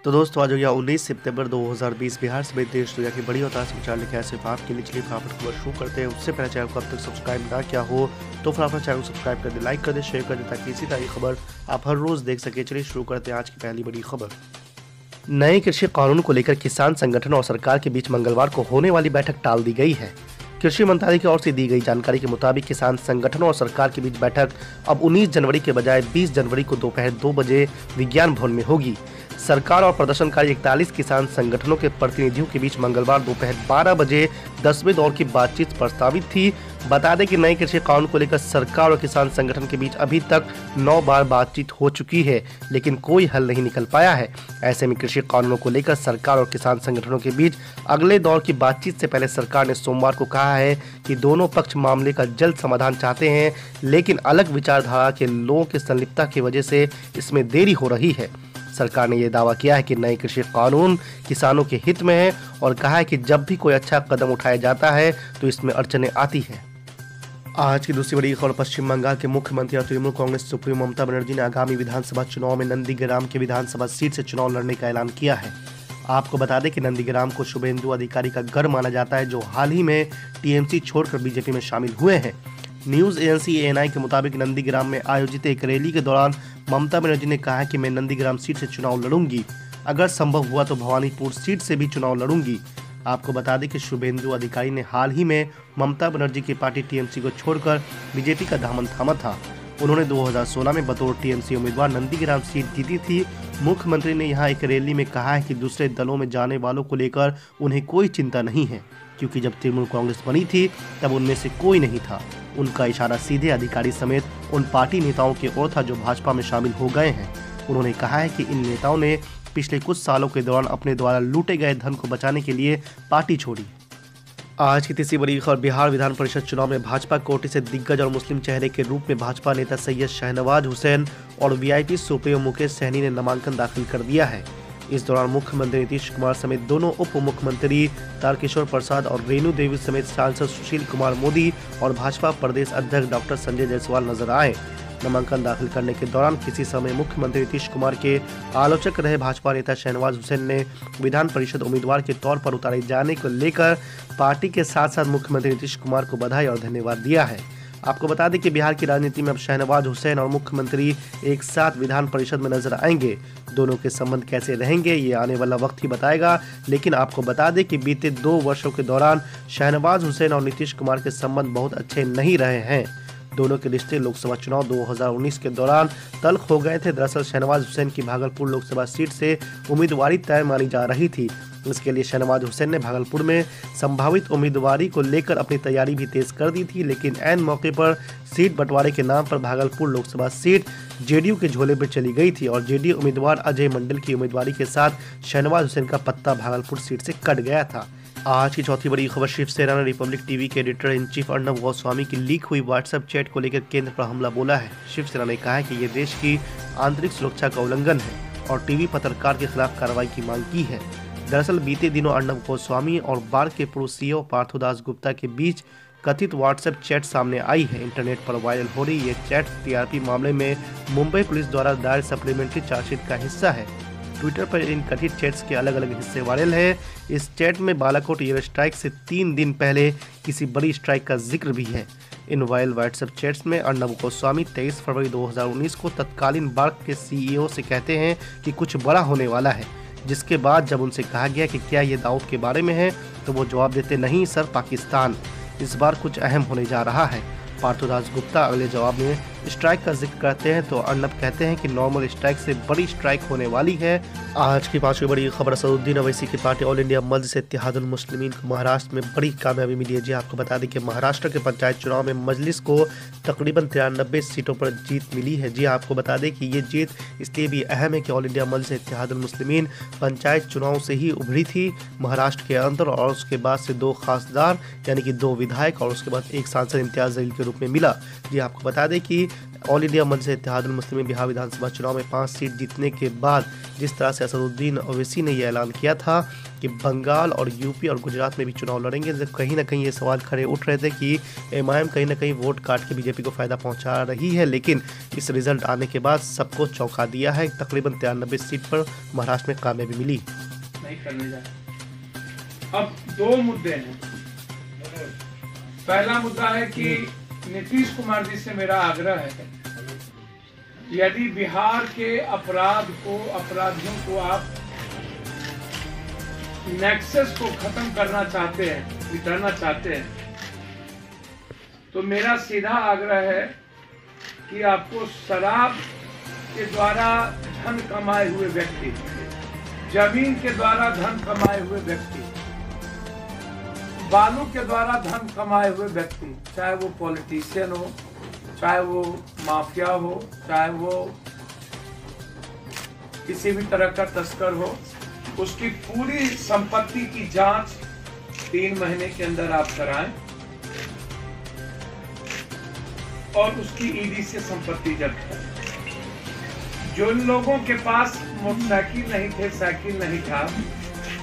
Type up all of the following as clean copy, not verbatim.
तो दोस्तों आज हो गया 19 सितंबर 2020। बिहार समेत देश दुनिया की बड़ी और ताज़ा समाचार लेके आए सिर्फ आपके लिए। चलिए फटाफट खबर शुरू करते हैं। उससे पहले चैनल को अब तक सब्सक्राइब ना किया हो तो फटाफट चैनल को सब्सक्राइब कर दे, लाइक कर दे, शेयर कर दे ताकि इसी तरह की खबर आप हर रोज देख सके। चलिए शुरू करते हैं आज की पहली बड़ी खबर। नए कृषि कानून को लेकर किसान संगठन और सरकार के बीच मंगलवार को होने वाली बैठक टाल दी गई है। कृषि मंत्रालय की ओर से दी गई जानकारी के मुताबिक किसान संगठनों और सरकार के बीच बैठक अब 19 जनवरी के बजाय 20 जनवरी को दोपहर 2 बजे विज्ञान भवन में होगी। सरकार और प्रदर्शनकारी 41 किसान संगठनों के प्रतिनिधियों के बीच मंगलवार दोपहर 12 बजे 10वें दौर की बातचीत प्रस्तावित थी। बता दें कि नए कृषि कानून को लेकर सरकार और किसान संगठन के बीच अभी तक 9 बार बातचीत हो चुकी है, लेकिन कोई हल नहीं निकल पाया है। ऐसे में कृषि कानूनों को लेकर सरकार और किसान संगठनों के बीच अगले दौर की बातचीत से पहले सरकार ने सोमवार को कहा है कि दोनों पक्ष मामले का जल्द समाधान चाहते हैं, लेकिन अलग विचारधारा के लोगों की संलिप्तता की वजह से इसमें देरी हो रही है। सरकार ने यह दावा किया है कि नए कृषि कानून किसानों के हित में है और कहा है कि जब भी कोई अच्छा कदम उठाया जाता है तो इसमें अड़चनें आती हैं। आज की दूसरी बड़ी खबर। पश्चिम बंगाल के मुख्यमंत्री और तृणमूल कांग्रेस सुप्रीमो ममता बनर्जी ने आगामी विधानसभा चुनाव में नंदीग्राम के विधानसभा सीट से चुनाव लड़ने का ऐलान किया है। आपको बता दें कि नंदीग्राम को शुभेंदु अधिकारी का घर माना जाता है, जो हाल ही में टीएमसी छोड़कर बीजेपी में शामिल हुए हैं। न्यूज एजेंसी एएनआई के मुताबिक नंदीग्राम में आयोजित एक रैली के दौरान ममता बनर्जी ने कहा कि मैं नंदीग्राम सीट से चुनाव लड़ूंगी, अगर संभव हुआ तो भवानीपुर सीट से भी चुनाव लड़ूंगी। आपको बता दें कि शुभेंदु अधिकारी ने हाल ही में ममता बनर्जी की पार्टी टीएमसी को छोड़कर बीजेपी का दामन थामा था। उन्होंने 2016 में बतौर टीएमसी उम्मीदवार नंदीग्राम सीट जीती थी। मुख्यमंत्री ने यहां एक रैली में कहा है कि दूसरे दलों में जाने वालों को लेकर उन्हें कोई चिंता नहीं है, क्योंकि जब तृणमूल कांग्रेस बनी थी तब उनमें से कोई नहीं था। उनका इशारा सीधे अधिकारी समेत उन पार्टी नेताओं की ओर था जो भाजपा में शामिल हो गए हैं। उन्होंने कहा है कि इन नेताओं ने पिछले कुछ सालों के दौरान अपने द्वारा लूटे गए धन को बचाने के लिए पार्टी छोड़ी। आज की तीसरी बड़ी खबर। बिहार विधान परिषद चुनाव में भाजपा कोटे से दिग्गज और मुस्लिम चेहरे के रूप में भाजपा नेता सैयद शाहनवाज हुसैन और वीआईपी सुप्रीमो मुकेश सहनी ने नामांकन दाखिल कर दिया है। इस दौरान मुख्यमंत्री नीतीश कुमार समेत दोनों उप मुख्यमंत्री तारकिशोर प्रसाद और रेणु देवी समेत सांसद सुशील कुमार मोदी और भाजपा प्रदेश अध्यक्ष डॉक्टर संजय जायसवाल नजर आए। नामांकन दाखिल करने के दौरान किसी समय मुख्यमंत्री नीतीश कुमार के आलोचक रहे भाजपा नेता शाहनवाज हुसैन ने विधान परिषद उम्मीदवार के तौर पर उतारे जाने को लेकर पार्टी के साथ साथ मुख्यमंत्री नीतीश कुमार को बधाई और धन्यवाद दिया है। आपको बता दें कि बिहार की राजनीति में अब शाहनवाज हुसैन और मुख्यमंत्री एक साथ विधान परिषद में नजर आएंगे। दोनों के संबंध कैसे रहेंगे ये आने वाला वक्त ही बताएगा, लेकिन आपको बता दें कि बीते 2 वर्षों के दौरान शाहनवाज हुसैन और नीतीश कुमार के संबंध बहुत अच्छे नहीं रहे हैं। दोनों के रिश्ते लोकसभा चुनाव 2019 के दौरान तल्ख हो गए थे। दरअसल शाहनवाज हुसैन की भागलपुर लोकसभा सीट से उम्मीदवारी तय मानी जा रही थी। इसके लिए शाहनवाज हुसैन ने भागलपुर में संभावित उम्मीदवारी को लेकर अपनी तैयारी भी तेज कर दी थी, लेकिन ऐन मौके पर सीट बंटवारे के नाम पर भागलपुर लोकसभा सीट जेडीयू के झोले पर चली गई थी और जेडीयू उम्मीदवार अजय मंडल की उम्मीदवारी के साथ शाहनवाज हुसैन का पत्ता भागलपुर सीट से कट गया था। आज की चौथी बड़ी खबर। शिवसेना ने रिपब्लिक टीवी के editor in chief Arnab Goswami की लीक हुई व्हाट्सएप चैट को लेकर केंद्र पर हमला बोला है। शिवसेना ने कहा है कि ये देश की आंतरिक सुरक्षा का उल्लंघन है और टीवी पत्रकार के खिलाफ कार्रवाई की मांग की है। दरअसल बीते दिनों अर्नब गोस्वामी और बार के पूर्व सीईओ पार्थोदास गुप्ता के बीच कथित व्हाट्सएप चैट सामने आई है। इंटरनेट पर वायरल हो रही ये चैट टीआरपी मामले में मुंबई पुलिस द्वारा दायर सप्लीमेंट्री चार्जशीट का हिस्सा है। ट्विटर पर इन कथित चैट्स के अलग अलग हिस्से वायरल है। इस चैट में बालाकोट एयर स्ट्राइक से 3 दिन पहले किसी बड़ी स्ट्राइक का जिक्र भी है। इन वायरल व्हाट्सएप चैट्स में अर्नब गोस्वामी 23 फरवरी 2019 को तत्कालीन बार्क के सीईओ से कहते हैं कि कुछ बड़ा होने वाला है, जिसके बाद जब उनसे कहा गया कि क्या ये दाऊद के बारे में है तो वो जवाब देते नहीं सर, पाकिस्तान, इस बार कुछ अहम होने जा रहा है। पार्थोदास गुप्ता अगले जवाब में स्ट्राइक का जिक्र करते हैं तो अर्नब कहते हैं कि नॉर्मल स्ट्राइक से बड़ी स्ट्राइक होने वाली है। आज की 5वीं बड़ी खबर। असदुद्दीन ओवैसी की पार्टी ऑल इंडिया मजलिस इत्तेहादुल मुस्लिमीन को महाराष्ट्र में बड़ी कामयाबी मिली है। जी आपको बता दें कि महाराष्ट्र के पंचायत चुनाव में मजलिस को तकरीबन 93 सीटों पर जीत मिली है। जी आपको बता दें कि ये जीत इसलिए भी अहम है कि ऑल इंडिया मजलिस इत्तेहादुल मुस्लिमीन पंचायत चुनाव से ही उभरी थी महाराष्ट्र के अंदर, और उसके बाद से 2 खासदार यानी कि 2 विधायक और उसके बाद 1 सांसद इम्तियाज जलील के रूप में मिला। जी आपको बता दें कि ऑल इंडिया मंच से इत्तेहादुल मुस्लिमीन बिहार विधानसभा चुनाव में 5 सीट जीतने के बाद जिस तरह से असदुद्दीन ओवैसी ने यह ऐलान किया था कि बंगाल और यूपी और गुजरात में भी चुनाव लड़ेंगे, जब कहीं ना कहीं ये सवाल खड़े उठ रहे थे कि एमआईएम कहीं ना कहीं वोट काट के बीजेपी को फ़ायदा पहुंचा रही है, लेकिन इस रिजल्ट आने के बाद सबको चौंका दिया है। तकरीबन 93 सीट पर महाराष्ट्र में कामयाबी मिली। नहीं करने जाए। अब 2 मुद्दे हैं। पहला मुद्दा है कि नीतीश कुमार जी से मेरा आग्रह है, यदि बिहार के अपराधियों को आप नेक्सस को खत्म करना चाहते हैं, मिटाना चाहते हैं, तो मेरा सीधा आग्रह है कि आपको शराब के द्वारा धन कमाए हुए व्यक्ति, जमीन के द्वारा धन कमाए हुए व्यक्ति, बालू के द्वारा धन कमाए हुए व्यक्ति, चाहे वो पॉलिटिशियन हो, चाहे वो माफिया हो, चाहे वो किसी भी तरह का तस्कर हो, उसकी पूरी संपत्ति की जांच 3 महीने के अंदर आप कराएं और उसकी ईडी से संपत्ति जब्त करें। जो लोगों के पास मोटरसाइकिल नहीं थे, साइकिल नहीं था,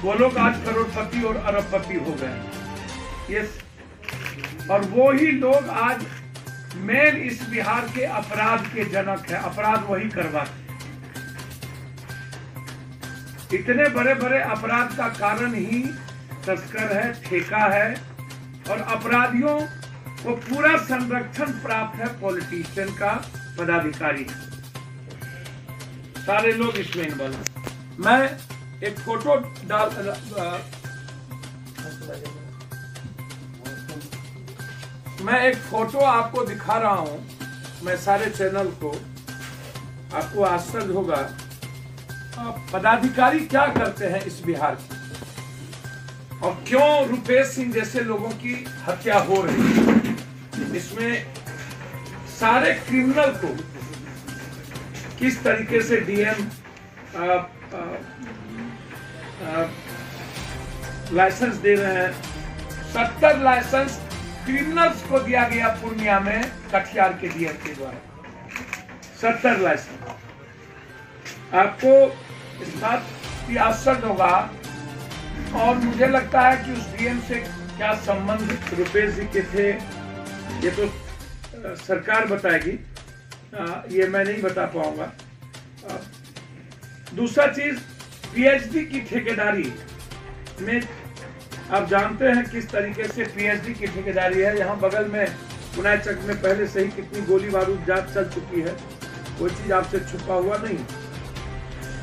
वो लोग आज करोड़पति और अरबपति हो गए। ये और वो ही लोग आज मेन इस बिहार के अपराध के जनक है, अपराध वही करवाते। इतने बड़े बड़े अपराध का कारण ही तस्कर है, ठेका है, और अपराधियों को पूरा संरक्षण प्राप्त है पॉलिटिशियन का, पदाधिकारी है, सारे लोग इसमें इन्वॉल्व हैं। मैं एक फोटो आपको दिखा रहा हूं, मैं सारे चैनल को, आपको आश्चर्य होगा पदाधिकारी क्या करते हैं इस बिहार की, और क्यों रुपेश सिंह जैसे लोगों की हत्या हो रही है। इसमें सारे क्रिमिनल को किस तरीके से डीएम लाइसेंस दे रहे हैं। 70 लाइसेंस क्रिमिनल्स को दिया गया पूर्णिया में कटिहार के डीएम के द्वारा, 70 लाइसेंस। आपको इस बात की आश्चर्य होगा, और मुझे लगता है कि उस डीएम से क्या संबंध रुपेश जी के थे, ये तो सरकार बताएगी, ये मैं नहीं बता पाऊंगा। दूसरा चीज, पीएचडी की ठेकेदारी में आप जानते हैं किस तरीके से पीएचडी की ठेकेदारी है। यहाँ बगल में पुनाचक में पहले से ही कितनी गोली बारूद जांच चल चुकी है, कोई चीज आपसे छुपा हुआ नहीं।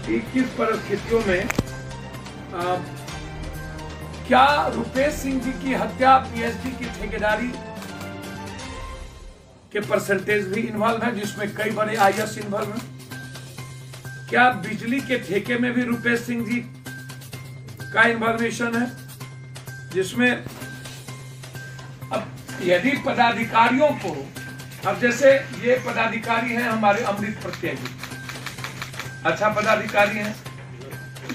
कि किस परिस्थितियों में क्या रुपेश सिंह जी की हत्या पीएचडी की ठेकेदारी के परसेंटेज भी इन्वॉल्व है, जिसमें कई बड़े आईएएस इन्वॉल्व हैं। क्या बिजली के ठेके में भी रुपेश सिंह जी का इन्वॉल्वेशन है, जिसमें अब यदि पदाधिकारियों को, अब जैसे ये पदाधिकारी हैं हमारे अमृत प्रत्येगी, अच्छा पदाधिकारी हैं,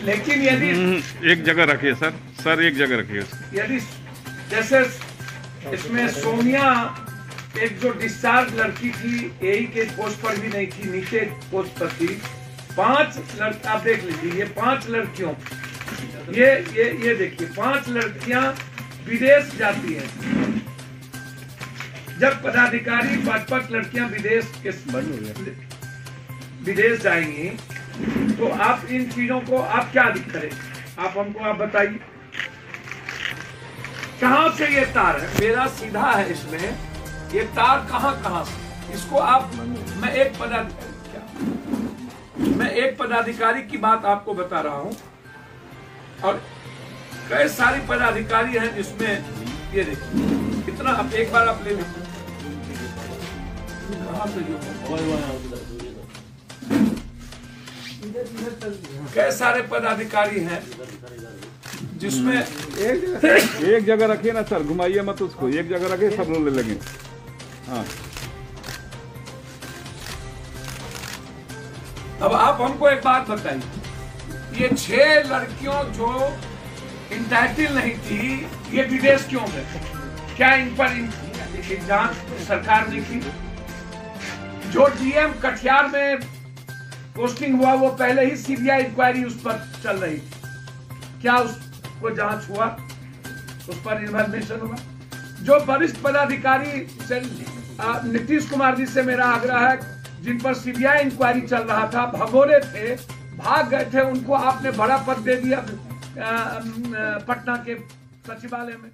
लेकिन यदि एक जगह रखिए सर एक जगह रखिए। यदि जैसे इसमें सोनिया एक जो डिस्चार्ज लड़की थी, एई के पोस्ट पर भी नहीं थी, नीचे पोस्ट पर थी। 5 लड़की आप देख लीजिए, ये 5 लड़कियों, ये देखिए 5 लड़कियां विदेश जाती हैं। जब पदाधिकारी 5 लड़कियां विदेश जाएंगी, तो आप इन चीजों को आप क्या करें, आप हमको आप बताइए कहां से ये तार है। मेरा सीधा है इसमें, ये तार कहां से, इसको आप, मैं एक पदाधिकारी की बात आपको बता रहा हूं, और कई सारी पदाधिकारी हैं जिसमें, ये देखिए कितना, अब एक बार आप ले लीजिए, कई सारे पदाधिकारी हैं जिसमें एक जगह रखिए ना सर, घुमाइए मत उसको, एक जगह रखिए, सब लोग लगे। हाँ, अब आप हमको एक बात बताइए, ये 6 लड़कियों जो इंटाइटल नहीं थी, ये विदेश क्यों गए? क्या इन पर जांच सरकार ने की? जो डीएम कटिहार में पोस्टिंग हुआ वो पहले ही सीबीआई इंक्वायरी उस पर चल रही थी। क्या उसको जांच हुआ, उस पर इन्वेस्टिगेशन हुआ? जो वरिष्ठ पदाधिकारी नीतीश कुमार जी से मेरा आग्रह है, जिन पर सीबीआई इंक्वायरी चल रहा था, भगोरे थे, भाग गए थे, उनको आपने बड़ा पद दे दिया पटना के सचिवालय में।